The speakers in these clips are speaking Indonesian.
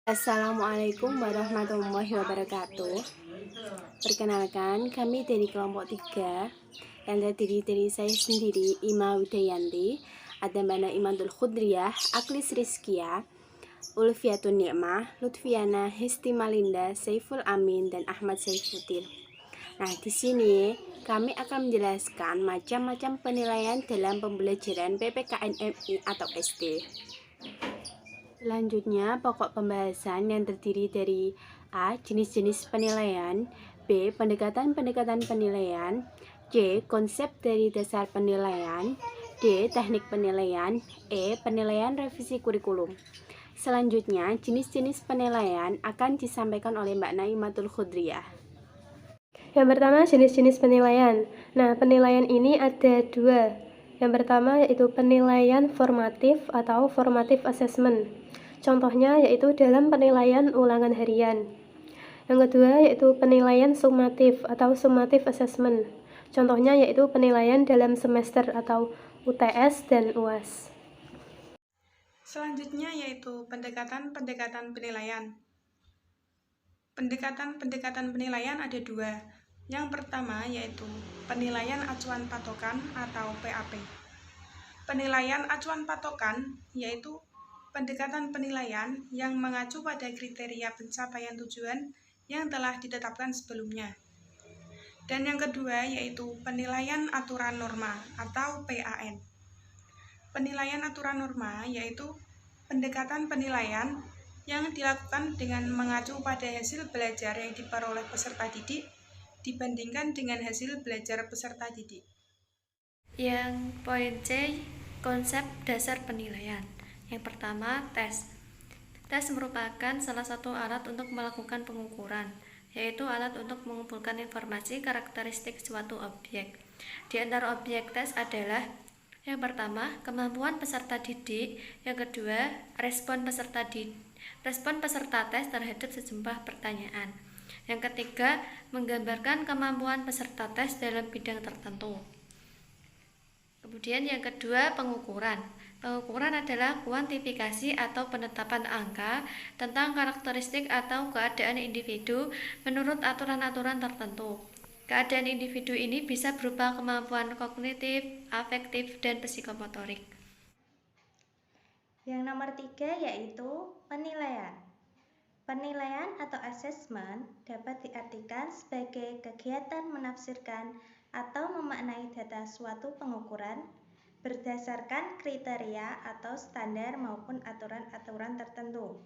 Assalamualaikum warahmatullahi wabarakatuh. Perkenalkan, kami dari kelompok 3 yang terdiri dari saya sendiri, Ima Widayanti, ada Mbak Imantul Khudriyah, Aklis Rizkia, Ulfiatun Ni'mah, Lutfiana, Hesti Malinda, Saiful Amin, dan Ahmad Saifuddin. Nah, di sini kami akan menjelaskan macam-macam penilaian dalam pembelajaran PPKN MI atau SD. Selanjutnya, pokok pembahasan yang terdiri dari A. Jenis-jenis penilaian, B. Pendekatan-pendekatan penilaian, C. Konsep dari dasar penilaian, D. Teknik penilaian, E. Penilaian revisi kurikulum. Selanjutnya, jenis-jenis penilaian akan disampaikan oleh Mbak Naimatul Khudriyah. Yang pertama, jenis-jenis penilaian. Nah, penilaian ini ada dua. Yang pertama yaitu penilaian formatif atau formative assessment. Contohnya yaitu dalam penilaian ulangan harian. Yang kedua yaitu penilaian sumatif atau summative assessment. Contohnya yaitu penilaian dalam semester atau UTS dan UAS. Selanjutnya yaitu pendekatan-pendekatan penilaian. Pendekatan-pendekatan penilaian ada dua. Yang pertama yaitu penilaian acuan patokan atau PAP. Penilaian acuan patokan yaitu pendekatan penilaian yang mengacu pada kriteria pencapaian tujuan yang telah ditetapkan sebelumnya. Dan yang kedua yaitu penilaian aturan norma atau PAN. Penilaian aturan norma yaitu pendekatan penilaian yang dilakukan dengan mengacu pada hasil belajar yang diperoleh peserta didik dibandingkan dengan hasil belajar peserta didik. Yang poin C, konsep dasar penilaian. Yang pertama, tes. Tes merupakan salah satu alat untuk melakukan pengukuran, yaitu alat untuk mengumpulkan informasi karakteristik suatu objek. Di antara objek tes adalah yang pertama, kemampuan peserta didik. Yang kedua, respon peserta tes terhadap sejumlah pertanyaan. Yang ketiga, menggambarkan kemampuan peserta tes dalam bidang tertentu. Kemudian yang kedua, pengukuran. Pengukuran adalah kuantifikasi atau penetapan angka tentang karakteristik atau keadaan individu menurut aturan-aturan tertentu. Keadaan individu ini bisa berupa kemampuan kognitif, afektif, dan psikomotorik. Yang nomor 3 yaitu penilaian. Penilaian atau assessment dapat diartikan sebagai kegiatan menafsirkan atau memaknai data suatu pengukuran berdasarkan kriteria atau standar maupun aturan-aturan tertentu.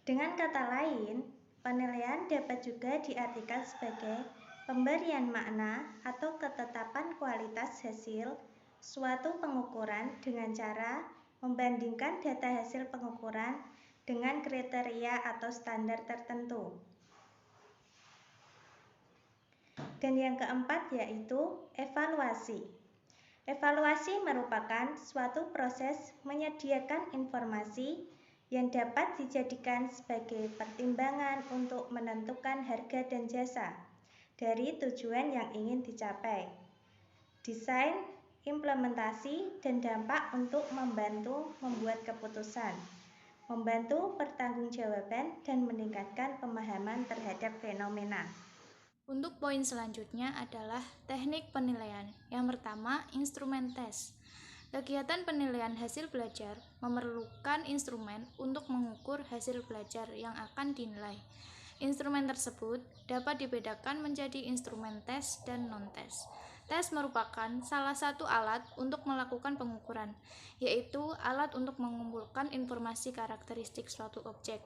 Dengan kata lain, penilaian dapat juga diartikan sebagai pemberian makna atau ketetapan kualitas hasil suatu pengukuran dengan cara membandingkan data hasil pengukuran dengan kriteria atau standar tertentu. Dan yang keempat yaitu evaluasi. Evaluasi merupakan suatu proses menyediakan informasi yang dapat dijadikan sebagai pertimbangan untuk menentukan harga dan jasa dari tujuan yang ingin dicapai. Desain, implementasi, dan dampak untuk membantu membuat keputusan, membantu pertanggungjawaban, dan meningkatkan pemahaman terhadap fenomena. Untuk poin selanjutnya adalah teknik penilaian. Yang pertama, instrumen tes. Kegiatan penilaian hasil belajar memerlukan instrumen untuk mengukur hasil belajar yang akan dinilai. Instrumen tersebut dapat dibedakan menjadi instrumen tes dan non-tes. Tes merupakan salah satu alat untuk melakukan pengukuran, yaitu alat untuk mengumpulkan informasi karakteristik suatu objek.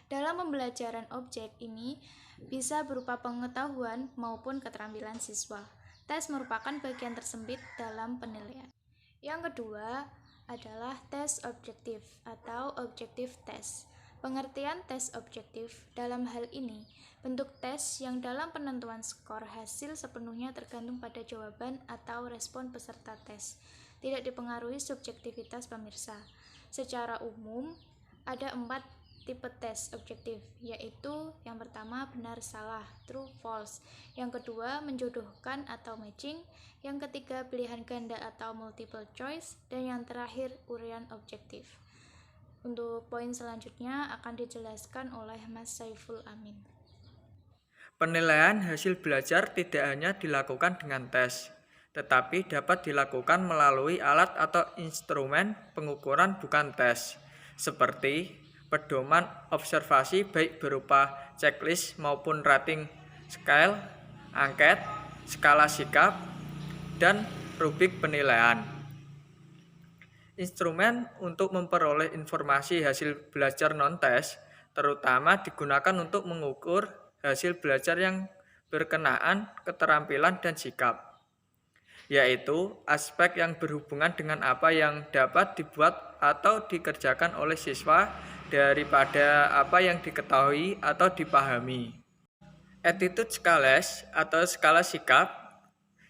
Dalam pembelajaran objek ini bisa berupa pengetahuan maupun keterampilan siswa. Tes merupakan bagian tersempit dalam penilaian. Yang kedua adalah tes objektif atau objective test. Pengertian tes objektif dalam hal ini, bentuk tes yang dalam penentuan skor hasil sepenuhnya tergantung pada jawaban atau respon peserta tes, tidak dipengaruhi subjektivitas pemirsa. Secara umum, ada 4 tipe tes objektif, yaitu yang pertama benar salah, true false, yang kedua menjodohkan atau matching, yang ketiga pilihan ganda atau multiple choice, dan yang terakhir uraian objektif. Untuk poin selanjutnya akan dijelaskan oleh Mas Saiful Amin. Penilaian hasil belajar tidak hanya dilakukan dengan tes, tetapi dapat dilakukan melalui alat atau instrumen pengukuran bukan tes, seperti pedoman observasi baik berupa checklist maupun rating scale, angket, skala sikap, dan rubrik penilaian. Instrumen untuk memperoleh informasi hasil belajar non-tes terutama digunakan untuk mengukur hasil belajar yang berkenaan keterampilan dan sikap, yaitu aspek yang berhubungan dengan apa yang dapat dibuat atau dikerjakan oleh siswa daripada apa yang diketahui atau dipahami. Attitude scales atau skala sikap,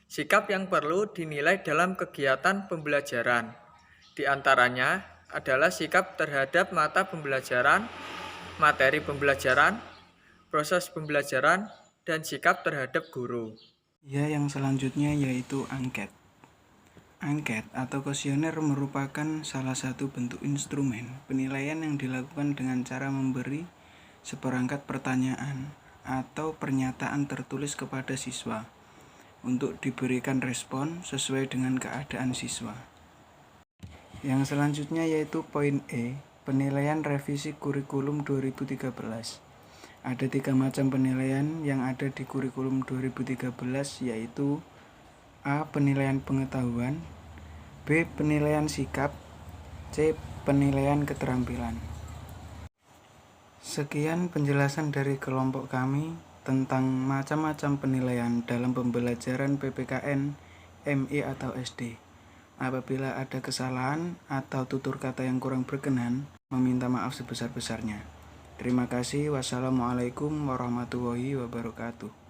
sikap yang perlu dinilai dalam kegiatan pembelajaran. Di antaranya adalah sikap terhadap mata pembelajaran, materi pembelajaran, proses pembelajaran, dan sikap terhadap guru. Ya, yang selanjutnya yaitu angket. Angket atau kuesioner merupakan salah satu bentuk instrumen penilaian yang dilakukan dengan cara memberi seperangkat pertanyaan atau pernyataan tertulis kepada siswa untuk diberikan respon sesuai dengan keadaan siswa. Yang selanjutnya yaitu poin E, penilaian revisi kurikulum 2013. Ada 3 macam penilaian yang ada di kurikulum 2013 yaitu A. Penilaian pengetahuan, B. Penilaian sikap, C. Penilaian keterampilan. Sekian penjelasan dari kelompok kami tentang macam-macam penilaian dalam pembelajaran PPKN, MI atau SD. Apabila ada kesalahan atau tutur kata yang kurang berkenan, meminta maaf sebesar-besarnya. Terima kasih. Wassalamualaikum warahmatullahi wabarakatuh.